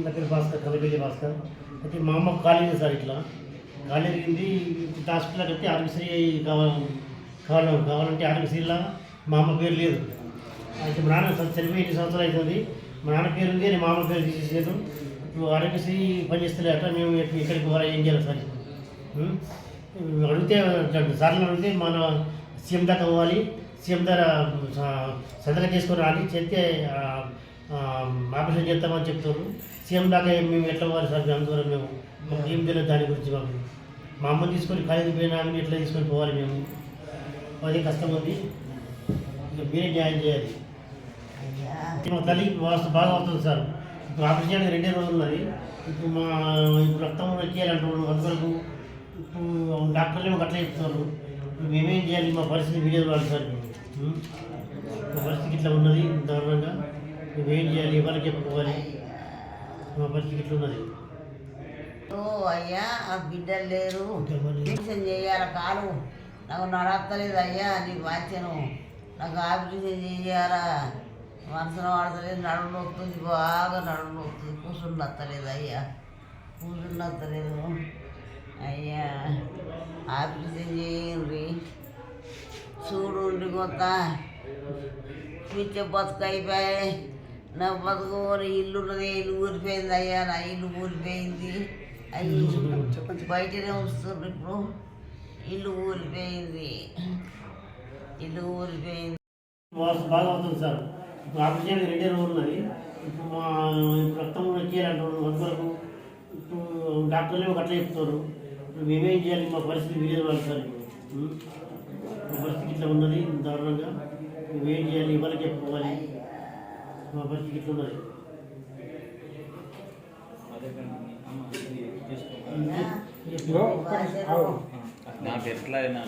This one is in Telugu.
దగ్గర భాస్కర్ కలబెల్లి భాస్కర్ అయితే మా అమ్మ కాలేజీ సార్ ఇట్లా కాలేజీ జరిగింది. హాస్పిటల్కి అయితే ఆరోగ్యశ్రీ కావాలంటే ఆరోగ్యశ్రీలా మా అమ్మ పేరు లేదు. అయితే మా నాన్న చనిపోయి 8 సంవత్సరాలు అవుతుంది. మా నాన్న పేరు ఉంది, మా అమ్మ పేరు తీసేసారు. ఇప్పుడు ఆరోగ్యశ్రీ పనిచేస్తలే అట్లా మేము ఎక్కడికి పోవాలి, ఏం చేయాలి సార్? అడిగితే సార్లు అడిగితే మన సీఎం దాకా పోవాలి, సీఎం దగ్గర సంతకం చేసుకొని రాని చెప్తే ఆపరేషన్ చేస్తామని చెప్తారు. సీఎం దాకా మేము ఎట్లా పోవాలి సార్? అందువల్ల మేము మాకు ఏం తెలియదు దాని గురించి. మాకు మా అమ్మని తీసుకొని కాలేజీ పోయినా ఎట్లా తీసుకొని పోవాలి మేము? అదే కష్టం ఉంది. ఇక మీరే న్యాయం చేయాలి. మా తల్లికి బాగా అవుతుంది సార్. ఇప్పుడు ఆపరేషన్ చేయడానికి 2 రోజులు ఉన్నది. ఇప్పుడు రక్తం ఎక్కేయాలంటున్నారు. అందువరకు ఇప్పుడు డాక్టర్లు ఏమో అట్లా చెప్తున్నారు. ఇప్పుడు మేమేం చేయాలి? మా పరిస్థితి వీడియో వాళ్ళు సార్. మా పరిస్థితి ఇట్లా ఉన్నది దారుణంగా. మేమేం చేయాలి? ఎవరికి చెప్పుకోవాలి? మా పరిస్థితి ఇట్లా ఉన్నది. అయ్యా ఆ బిడ్డలు లేరు, ఆపరేషన్ చేయాలి. కాలు నాకు నడత్తలేదు అయ్యా, నీకు వాచ్యను నాకు ఆపరేషన్ చేయాలా. మనసున వాడతలేదు, నడుము నొస్తుంది, బాగా నడుము నొస్తుంది. కూర్చుని నత్తలేదు అయ్యా, కూర్చుని నత్తలేదు అయ్యా. ఆపరేషన్ చేయండి. చూడు కొంత పిచ్చే బతుకు అయిపోయాయి. నా బతుకు ఇల్లు ఉన్నది, ఇల్లు ఊరిపోయింది అయ్యా. నా ఇల్లు ఊరిపోయింది అయ్యి, బయటనే వస్తుంది. ఇప్పుడు ఇల్లు ఊరిపోయింది, ఇల్లు ఊరిపోయింది. బాగా అవుతుంది సార్. ఇప్పుడు ఆపరేషన్ 2 రోజులు ఉన్నది. ఇప్పుడు రక్తం ఎక్కేయాలంటున్నారు. అందువరకు ఇప్పుడు డాక్టర్లు ఏమో అట్లా చెప్తారు. ఇప్పుడు మేమేం చేయాలి? మా పరిస్థితి వీడియో వాళ్ళు సార్. మా పరిస్థితి ఇట్లా ఉన్నది దారుణంగా. మేమేం చేయాలి? ఎవరికి చెప్పుకోవాలి? మా పరిస్థితి ఇట్లా ఉన్నది. నాకు ఎట్లా అయినా